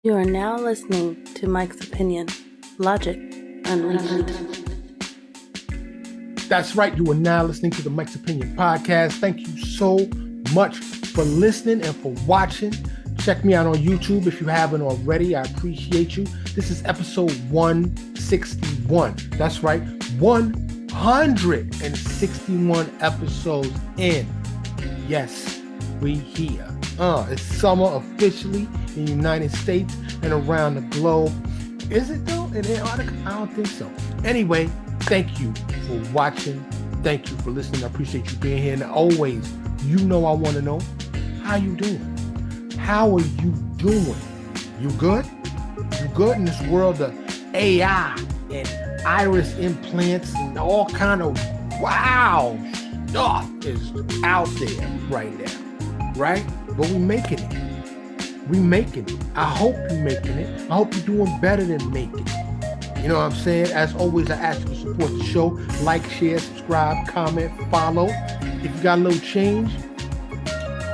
You are now listening to Mike's Opinion, Logic Unleashed. That's right. You are now listening to the Mike's Opinion podcast. Thank you so much for listening and for watching. Check me out on YouTube if you haven't already. I appreciate you. This is episode 161. That's right. 161 episodes in. Yes, we here. It's summer officially in the United States and around the globe. Is it though? In Antarctica? I don't think so. Anyway, thank you for watching. Thank you for listening. I appreciate you being here. And always, you know I want to know, how you doing? How are you doing? You good? You good in this world of AI and iris implants and all kind of wow stuff is out there right now, right? But we making it. We making it. I hope you're making it. I hope you're doing better than making it. You know what I'm saying? As always, I ask you to support the show. Like, share, subscribe, comment, follow. If you got a little change,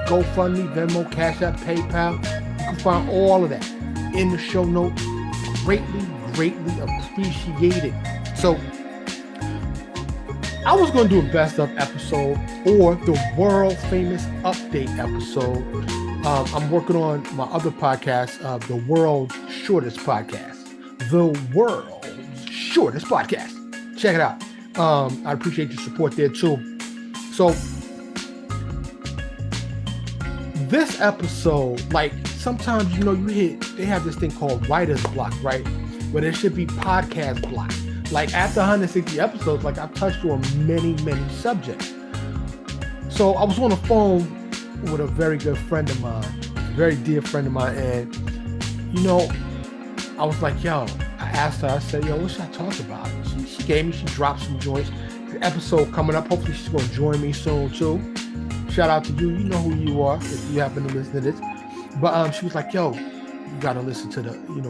GoFundMe, Venmo, Cash App, PayPal. You can find all of that in the show notes. Greatly, greatly appreciated. So, I was going to do a best of episode or the world famous update episode. I'm working on my other podcast, the world's shortest podcast. The world's shortest podcast. Check it out. I appreciate your support there too. So this episode, like sometimes, you know, they have this thing called writer's block, right? Where there should be podcast block. Like after 160 episodes, like I've touched on many, many subjects. So I was on the phone with a very good friend of mine, very dear friend of mine, and you know, I was like, yo, I asked her, I said, yo, what should I talk about? She dropped some joints. The episode coming up, hopefully she's going to join me soon too. Shout out to you, you know who you are if you happen to listen to this. But she was like, yo, you got to listen to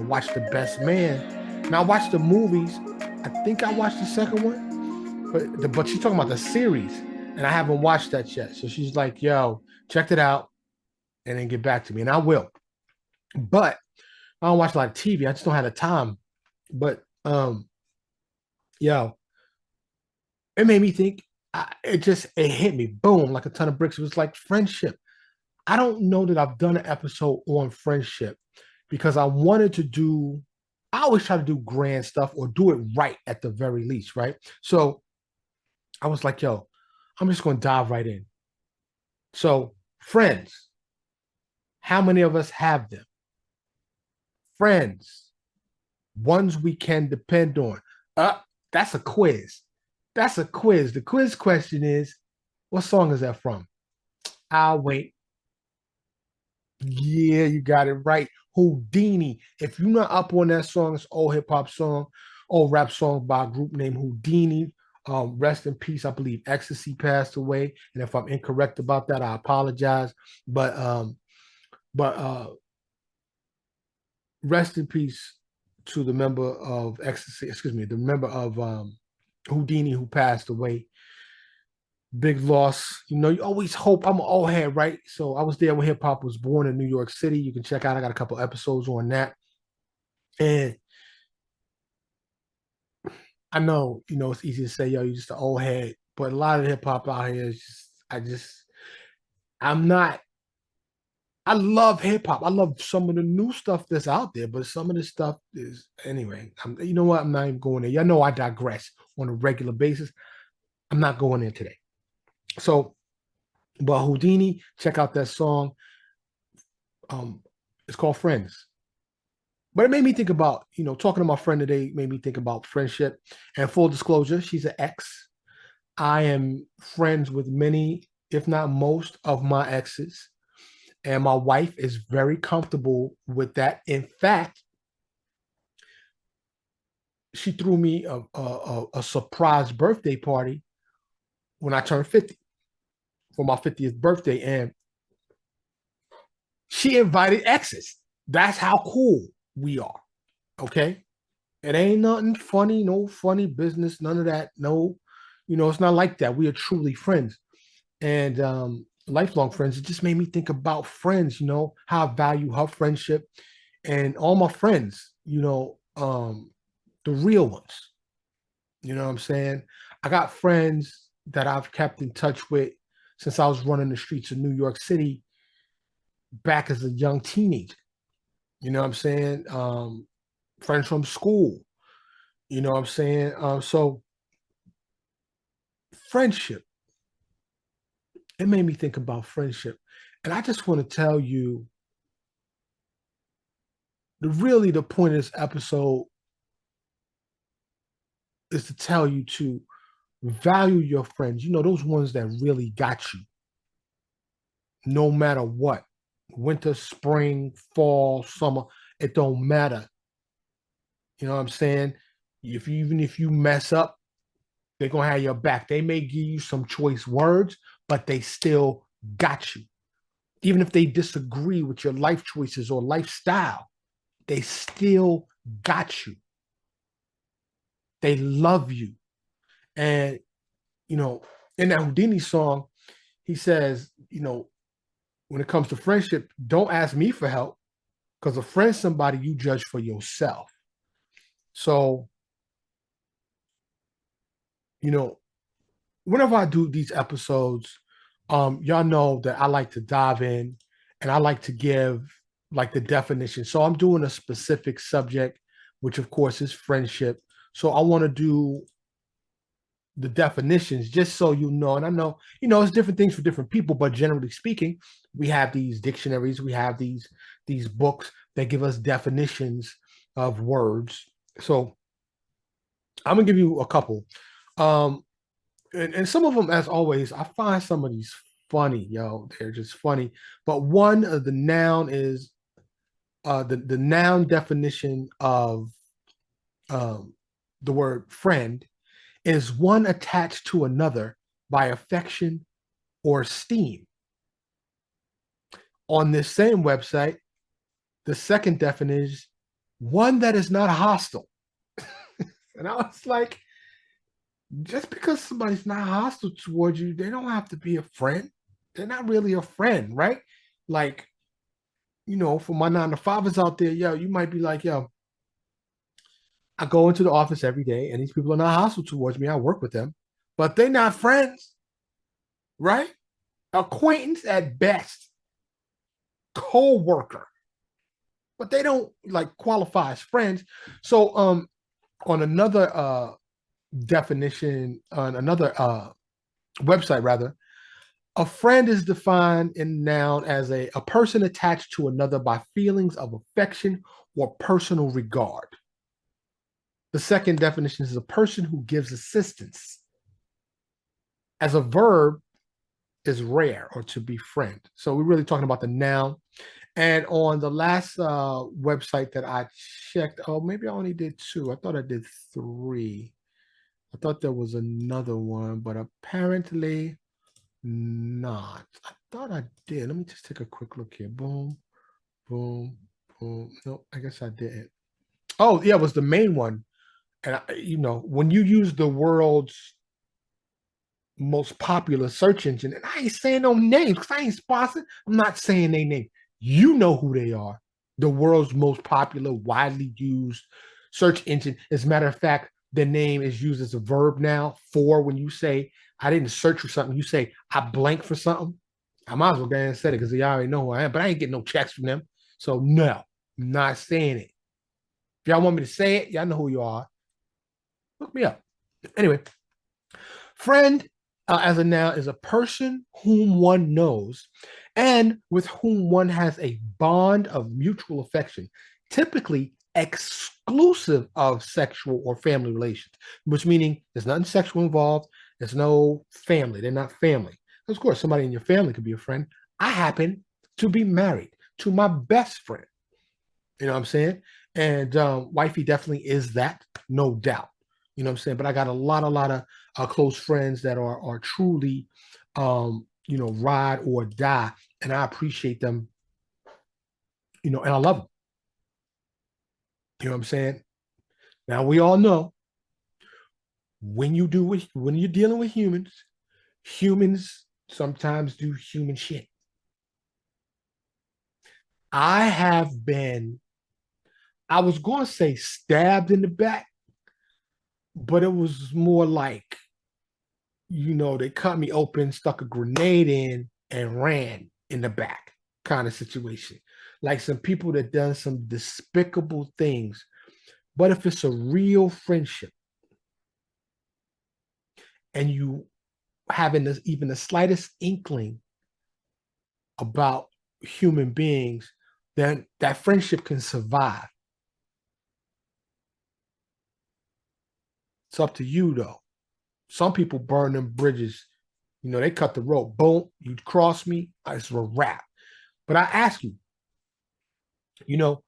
watch The Best Man. And I watched the movies. I think I watched the second one, but she's talking about the series, and I haven't watched that yet. So she's like, yo, check it out and then get back to me. And I will. But I don't watch a lot of TV. I just don't have the time. But yo, it made me think. It hit me, boom, like a ton of bricks. It was like friendship. I don't know that I've done an episode on friendship because I wanted to do. I always try to do grand stuff or do it right at the very least, right? So I was like, yo, I'm just going to dive right in. So, friends, how many of us have them? Friends, ones we can depend on. That's a quiz. That's a quiz. The quiz question is, what song is that from? I'll wait. Yeah, you got it right. Houdini. If you're not up on that song, it's old hip hop song, old rap song by a group named Houdini. Rest in peace. I believe Ecstasy passed away, and if I'm incorrect about that, I apologize. But rest in peace to the member of Ecstasy. Excuse me, the member of Houdini who passed away. Big loss. You know, you always hope. I'm an old head, right? So I was there when hip hop was born in New York City. You can check out. I got a couple episodes on that. And I know, it's easy to say, yo, you're just an old head. But a lot of hip hop out here is I'm not. I love hip hop. I love some of the new stuff that's out there, but some of the stuff is anyway. You know what? I'm not even going there. Y'all know I digress on a regular basis. I'm not going there today. So, but Houdini, check out that song. It's called Friends. But it made me think about, talking to my friend today made me think about friendship. And full disclosure, she's an ex. I am friends with many, if not most, of my exes. And my wife is very comfortable with that. In fact, she threw me a surprise birthday party when I turned 50 for my 50th birthday. And she invited exes. That's how cool we are. Okay. It ain't nothing funny, no funny business, none of that. No, it's not like that. We are truly friends and lifelong friends. It just made me think about friends, how I value her friendship. and all my friends, the real ones. You know what I'm saying? I got friends that I've kept in touch with since I was running the streets of New York City back as a young teenager. You know what I'm saying? Friends from school. You know what I'm saying? So friendship, it made me think about friendship. And I just want to tell you really the point of this episode is to tell you to value your friends, those ones that really got you, no matter what. Winter, spring, fall, summer, it don't matter. You know what I'm saying? Even if you mess up, they're gonna have your back. They may give you some choice words, but they still got you. Even if they disagree with your life choices or lifestyle, they still got you. They love you. And, you know, in that Houdini song, he says, when it comes to friendship, don't ask me for help because a friend's somebody you judge for yourself. So, you know, whenever I do these episodes, y'all know that I like to dive in and I like to give like the definition. So I'm doing a specific subject, which of course is friendship. So I want to do the definitions just so you know. And I know, it's different things for different people, but generally speaking, we have these dictionaries, we have these books that give us definitions of words. So I'm gonna give you a couple. Um, and some of them, as always, I find some of these funny, yo. They're just funny. But one of the noun is the noun definition of um, the word friend is one attached to another by affection or esteem. On this same website, the second definition is one that is not hostile. And I was like, just because somebody's not hostile towards you, they don't have to be a friend. They're not really a friend, right? Like, for my 9 to 5ers out there, yo, you might be like, yo, I go into the office every day and these people are not hostile towards me. I work with them, but they're not friends, right? Acquaintance at best, co-worker, but they don't like qualify as friends. So on another definition, on another website rather, a friend is defined in noun as a person attached to another by feelings of affection or personal regard. The second definition is a person who gives assistance. As a verb, is rare or to befriend. So we're really talking about the noun. And on the last website that I checked, oh, maybe I only did two. I thought I did three. I thought there was another one, but apparently not. I thought I did. Let me just take a quick look here. Boom, boom, boom. No, I guess I didn't. Oh, yeah, it was the main one. And when you use the world's most popular search engine, and I ain't saying no names because I ain't sponsored. I'm not saying their name. You know who they are. The world's most popular, widely used search engine. As a matter of fact, the name is used as a verb now for when you say, I didn't search for something. You say, I blank for something. I might as well go ahead and say it because they already know who I am, but I ain't getting no checks from them. So no, I'm not saying it. If y'all want me to say it, y'all know who you are. Look me up. Anyway, friend as a noun is a person whom one knows and with whom one has a bond of mutual affection, typically exclusive of sexual or family relations, which meaning there's nothing sexual involved, there's no family, they're not family. Of course, somebody in your family could be a friend. I happen to be married to my best friend. You know what I'm saying? And wifey definitely is that, no doubt. You know what I'm saying? But I got a lot of close friends that are truly, ride or die, and I appreciate them. And I love them. You know what I'm saying? Now we all know when you're dealing with humans, humans sometimes do human shit. I have been I was going to say stabbed in the back, but it was more like, they cut me open, stuck a grenade in, and ran in the back kind of situation. Like some people that done some despicable things. But if it's a real friendship and you having this, even the slightest inkling about human beings, then that friendship can survive. It's up to you though. Some people burn them bridges. They cut the rope. Boom, you cross me, it's a wrap. But I ask you, you know,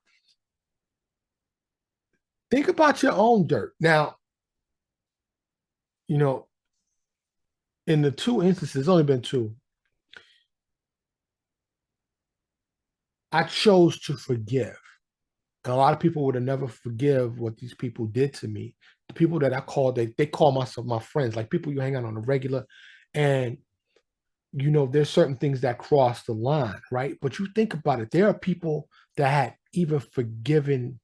think about your own dirt. Now, you know, in the two instances, it's only been two, I chose to forgive. And a lot of people would have never forgive what these people did to me. The people that I call, they call myself my friends, like people you hang out on a regular. And there's certain things that cross the line, right? But you think about it, there are people that had even forgiven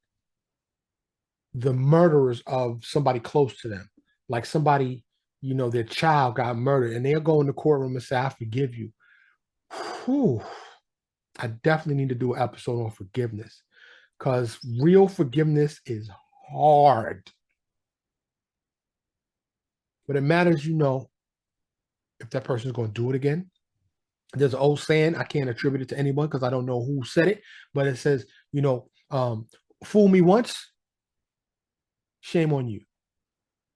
the murderers of somebody close to them, like somebody, their child got murdered, and they'll go in the courtroom and say, "I forgive you." Whew, I definitely need to do an episode on forgiveness because real forgiveness is hard, but it matters, if that person is going to do it again. There's an old saying, I can't attribute it to anyone because I don't know who said it, but it says, fool me once, shame on you.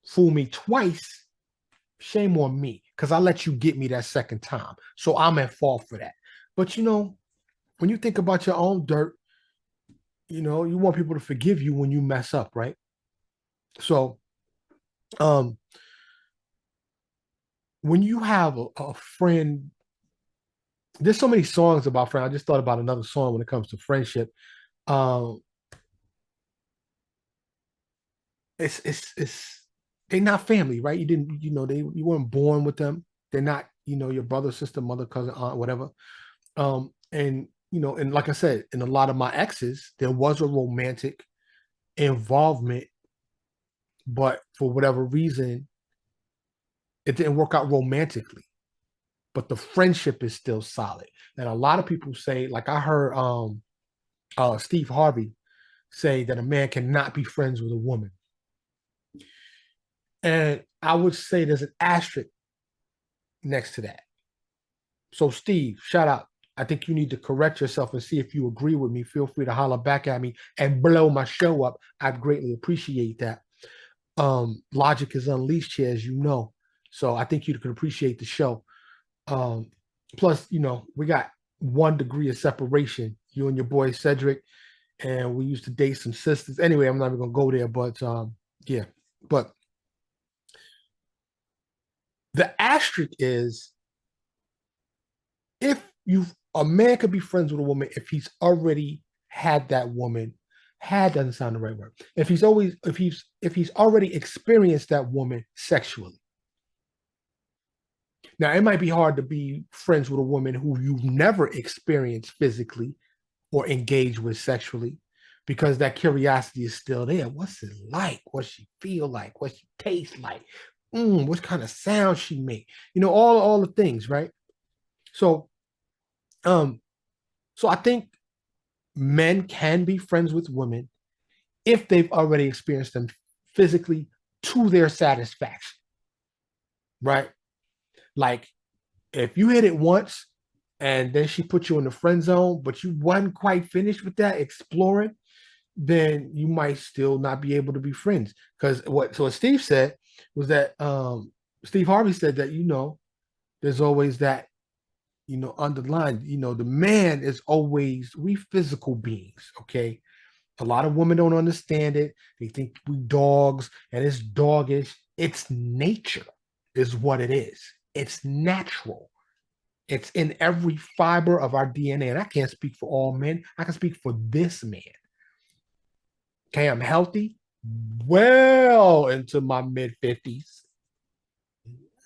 Fool me twice, shame on me because I let you get me that second time. So I'm at fault for that. But when you think about your own dirt, you want people to forgive you when you mess up, right? So um when you have a friend, there's so many songs about friends. I just thought about another song when it comes to friendship. Um it's they're not family, right? You didn't, you weren't born with them. They're not, your brother, sister, mother, cousin, aunt, whatever. And like I said, in a lot of my exes, there was a romantic involvement, but for whatever reason, it didn't work out romantically. But the friendship is still solid. And a lot of people say, like I heard Steve Harvey say that a man cannot be friends with a woman. And I would say there's an asterisk next to that. So, Steve, shout out. I think you need to correct yourself and see if you agree with me. Feel free to holler back at me and blow my show up. I'd greatly appreciate that. Logic is unleashed here, as you know. So I think you could appreciate the show. Um, Plus, we got 1 degree of separation. You and your boy Cedric, and we used to date some sisters. Anyway, I'm not even gonna go there, but yeah. But the asterisk is if you a man could be friends with a woman if he's already had that woman. Had doesn't sound the right word. If he's already experienced that woman sexually. Now it might be hard to be friends with a woman who you've never experienced physically or engaged with sexually because that curiosity is still there. What's it like? What she feel like? What she taste like? What kind of sound she make? All the things, right? So um so I think men can be friends with women if they've already experienced them physically to their satisfaction, right? Like if you hit it once and then she put you in the friend zone, but you wasn't quite finished with that exploring, then you might still not be able to be friends. Because what Steve said was that Steve Harvey said that there's always that underlined. The man is always we physical beings. Okay, a lot of women don't understand it. They think we dogs and it's doggish. It's nature, is what it is. It's natural. It's in every fiber of our DNA. And I can't speak for all men. I can speak for this man. Okay, I'm healthy, well into my mid 50s,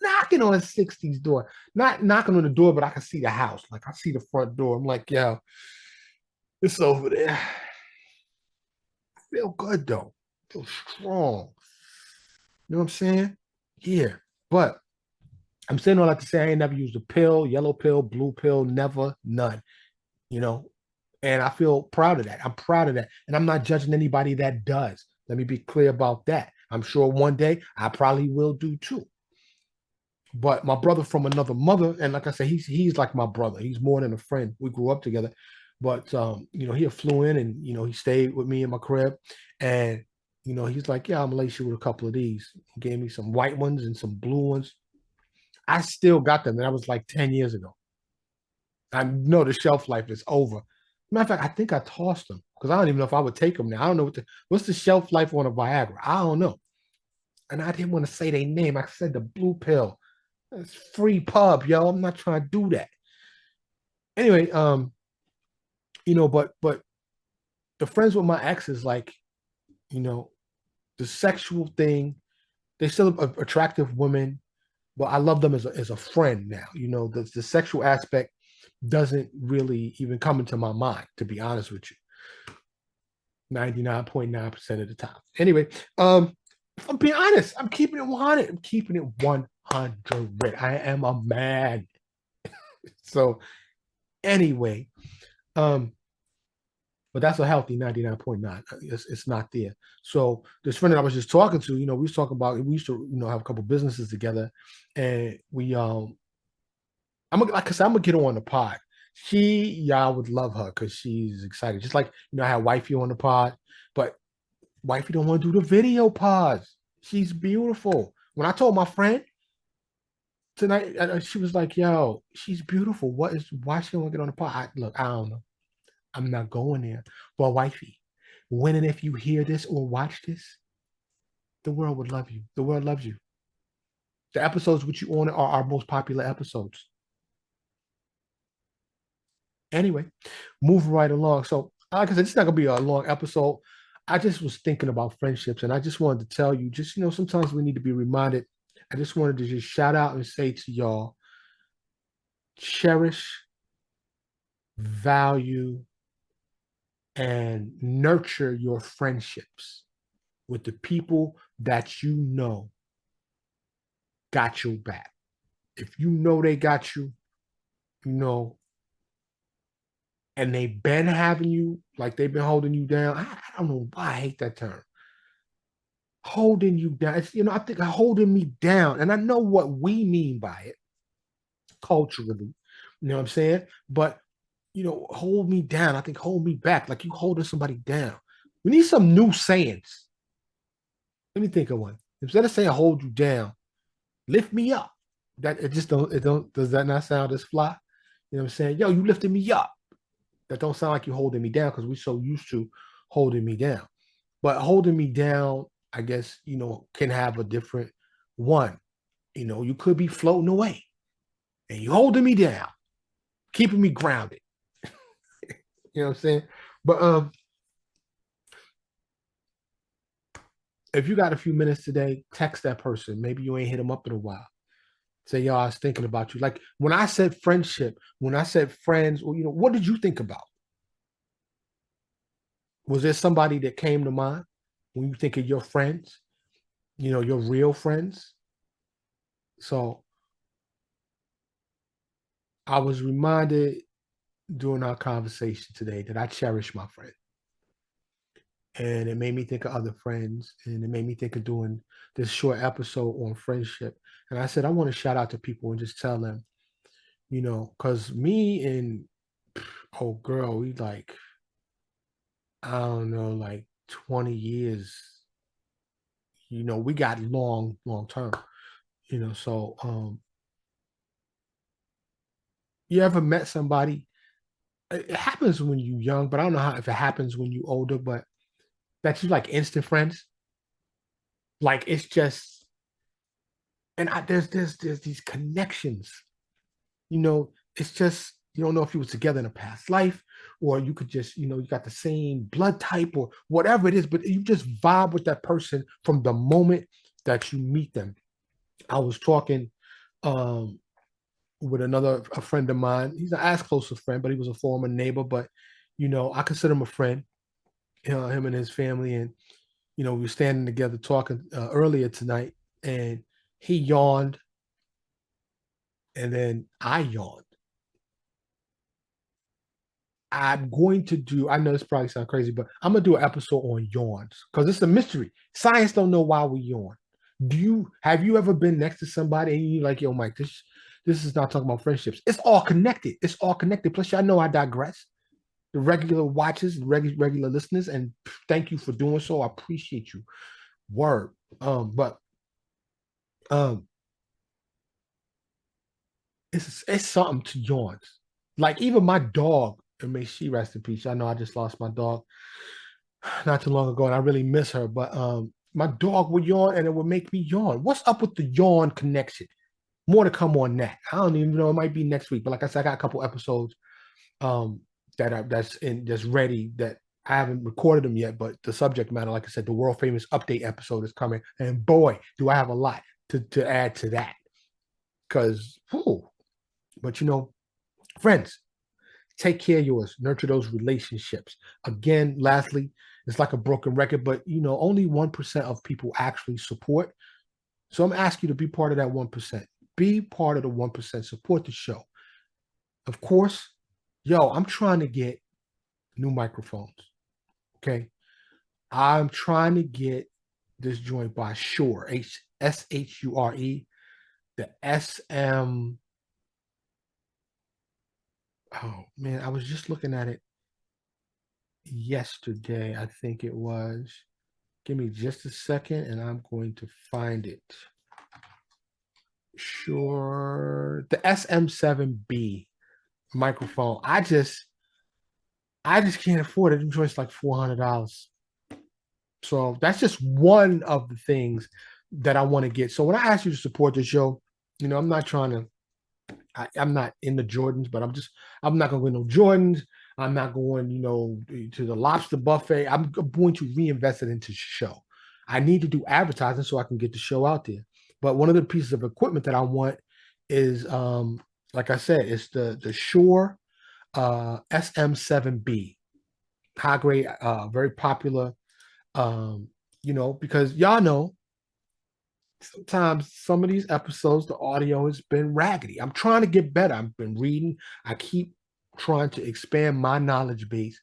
knocking on a 60s door. Not knocking on the door, but I can see the house. Like I see the front door. I'm like, yo, it's over there. feel good though. Feel strong. You know what I'm saying? Yeah. But I'm saying all that to say I ain't never used a pill, yellow pill, blue pill, never, none. You know, and I feel proud of that. I'm proud of that. And I'm not judging anybody that does. Let me be clear about that. I'm sure one day I probably will do too. But my brother from another mother, and like I said, he's like my brother. He's more than a friend. We grew up together. But he flew in and he stayed with me in my crib. And he's like, yeah, I'm gonna lace you with a couple of these. He gave me some white ones and some blue ones. I still got them. And that was like 10 years ago. I know the shelf life is over. Matter of fact, I think I tossed them because I don't even know if I would take them now. I don't know what's the shelf life on a Viagra. I don't know. And I didn't want to say their name. I said the blue pill. It's free pub, yo. I'm not trying to do that. Anyway, but the friends with my ex is like, you know, the sexual thing. They still attractive women, but I love them as a friend now. The sexual aspect doesn't really even come into my mind, to be honest with you. 99.9% of the time. Anyway, if I'm being honest, I'm keeping it 100. I'm keeping it 100. I am a man. So anyway, um, but that's a healthy 99.9. It's not there. So this friend that I was just talking to, we was talking about we used to, have a couple businesses together, and I'm gonna like I said, I'm gonna get her on the pod. Y'all would love her because she's excited. Just like I had wifey on the pod, but wifey don't want to do the video pods. She's beautiful. When I told my friend tonight, she was like, "Yo, she's beautiful. Why she don't want to get on the pod?" Look, I don't know. I'm not going there. But wifey, when and if you hear this or watch this, the world would love you. The world loves you. The episodes which you on are our most popular episodes. Anyway, moving right along. So, like I said, it's not gonna be a long episode. I just was thinking about friendships, and I just wanted to tell you, just sometimes we need to be reminded. I just wanted to just shout out and say to y'all, cherish, value, and nurture your friendships with the people that got your back. If you know they got you, you know, and they've been having you, like they've been holding you down. I don't know why I hate that term. Holding you down. I think holding me down. And I know what we mean by it culturally. You know what I'm saying? But hold me down. I think hold me back, like you holding somebody down. We need some new sayings. Let me think of one. Instead of saying hold you down, lift me up. That it just don't it don't does that not sound as fly? You know what I'm saying? Yo, you lifted me up. That don't sound like you holding me down because we're so used to holding me down. But holding me down, I guess, can have a different one. You could be floating away and you holding me down, keeping me grounded. You know what I'm saying? But if you got a few minutes today, text that person. Maybe you ain't hit them up in a while. Say, yo, I was thinking about you. Like when I said friendship, when I said friends, or what did you think about? Was there somebody that came to mind when you think of your friends? Your real friends. So I was reminded during our conversation today that I cherish my friend. And it made me think of other friends, and it made me think of doing this short episode on friendship. And I said, I want to shout out to people and just tell them, because me and old girl, we like, I don't know, like 20 years, we got long term, so you ever met somebody? It happens when you're young, but I don't know if it happens when you're older, but that you like instant friends. Like it's just, and there's these connections. It's just you don't know if you was together in a past life, or you could just you got the same blood type or whatever it is, but you just vibe with that person from the moment that you meet them. I was talking um, with a friend of mine. He's not as close a friend, but he was a former neighbor. But I consider him a friend. him and his family, and we were standing together talking earlier tonight, and he yawned, and then I yawned. I'm going to do, I know this probably sounds crazy, but I'm gonna do an episode on yawns because it's a mystery. Science don't know why we yawn. Have you ever been next to somebody and you like, yo, Mike, this is not talking about friendships. It's all connected. It's all connected. Plus, y'all know I digress. The regular watchers, regular listeners, and thank you for doing so. I appreciate you. Word. But um, it's something to yawns. Like even my dog, and may she rest in peace. I know I just lost my dog not too long ago, and I really miss her. But my dog would yawn, and it would make me yawn. What's up with the yawn connection? More to come on that. I don't even know. It might be next week. But like I said, I got a couple episodes that's ready that I haven't recorded them yet. But the subject matter, like I said, the world famous update episode is coming, and boy, do I have a lot to add to that. Because, but friends, take care of yours, nurture those relationships. Again, lastly, it's like a broken record, but only 1% of people actually support. So I'm asking you to be part of that 1%. Be part of the 1%. Support the show. Of course, I'm trying to get new microphones. Okay. I'm trying to get this joint by Shure, Shure, the SM. Oh man, I was just looking at it yesterday. I think it was. Give me just a second and I'm going to find it. Sure. The SM7B microphone. I just can't afford it. It joins like $400. So that's just one of the things that I want to get. So when I ask you to support the show, I'm not trying to I'm not in the Jordans, but I'm not going to go no Jordans. I'm not going, to the lobster buffet. I'm going to reinvest it into the show. I need to do advertising so I can get the show out there. But one of the pieces of equipment that I want is, like I said, it's the Shure SM7B, high grade, very popular. Because y'all know sometimes some of these episodes, the audio has been raggedy. I'm trying to get better. I've been reading. I keep trying to expand my knowledge base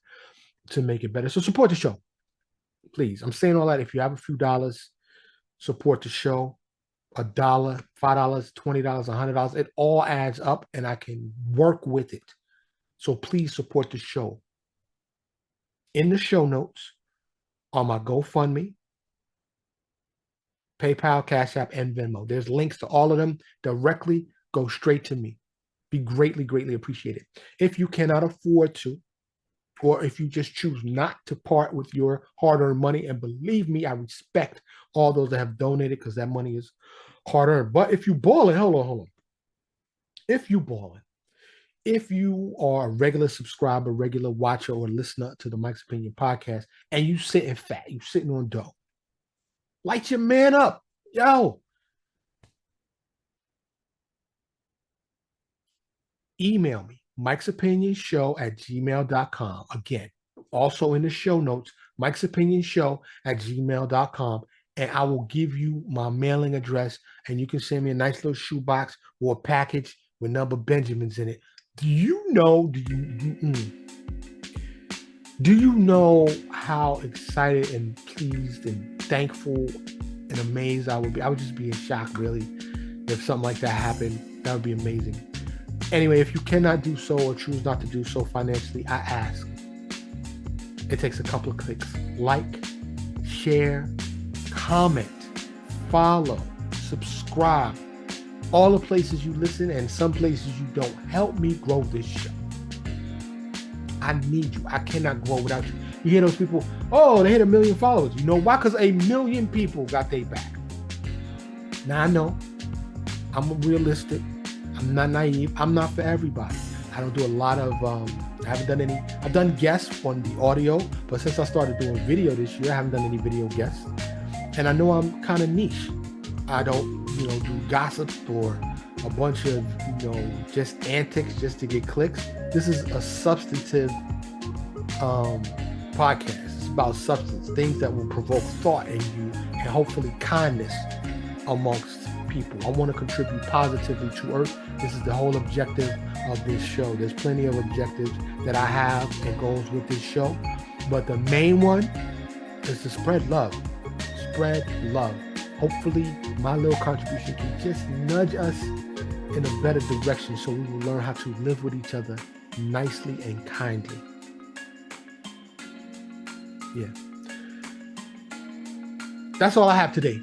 to make it better. So support the show, please. I'm saying all that. If you have a few dollars, support the show. $1, $5, $20, $100. It all adds up and I can work with it. So please support the show. In the show notes on my GoFundMe, PayPal, Cash App, and Venmo. There's links to all of them directly. Go straight to me. Be greatly, greatly appreciated. If you cannot afford to, or if you just choose not to part with your hard-earned money, and believe me, I respect all those that have donated because that money is hard-earned. But if you balling, hold on. If you balling, if you are a regular subscriber, regular watcher, or listener to the Mike's Opinion podcast, and you sitting fat, you sitting on dough, light your man up. Yo. Email me, mikesopinionshow@gmail.com. Again, also in the show notes, mikesopinionshow@gmail.com. And I will give you my mailing address and you can send me a nice little shoebox or a package with number Benjamins in it. Do you know how excited and pleased and thankful and amazed I would be? I would just be in shock, really, if something like that happened. That would be amazing. Anyway, if you cannot do so or choose not to do so financially, I ask. It takes a couple of clicks. Like, share, comment, follow, subscribe. All the places you listen and some places you don't. Help me grow this show. I need you. I cannot grow without you. You hear those people, oh, they hit 1 million followers. You know why? Because 1 million people got their back. Now, I know I'm realistic. I'm not naive. I'm not for everybody. I don't do a lot of, I haven't done any, I've done guests on the audio, but since I started doing video this year, I haven't done any video guests. And I know I'm kind of niche. I don't, do gossip or a bunch of, just antics just to get clicks. This is a substantive podcast. It's about substance, things that will provoke thought in you, and hopefully kindness amongst people. I want to contribute positively to Earth. This is the whole objective of this show. There's plenty of objectives that I have and goes with this show, but the main one is to spread love. Spread love. Hopefully, my little contribution can just nudge us in a better direction so we will learn how to live with each other nicely and kindly. Yeah. That's all I have today.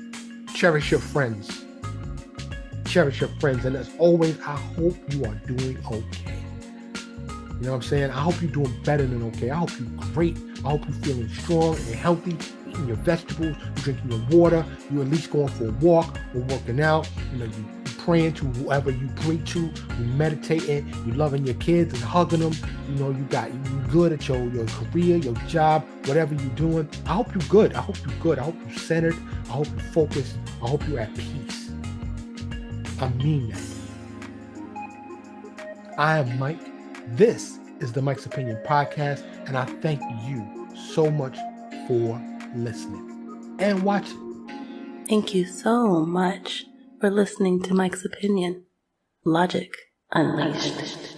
Cherish your friends. Cherish your friends. And as always, I hope you are doing okay. You know what I'm saying? I hope you're doing better than okay. I hope you're great. I hope you're feeling strong and healthy, eating your vegetables, drinking your water, you're at least going for a walk or working out. You know, you praying to whoever you pray to, you meditating, you loving your kids and hugging them. You know, you good at your career, your job, whatever you're doing. I hope you're good. I hope you're good. I hope you're centered. I hope you're focused. I hope you're at peace. I mean that. I am Mike. This is the Mike's Opinion Podcast, and I thank you so much for listening and watching. Thank you so much for listening to Mike's Opinion. Logic Unleashed.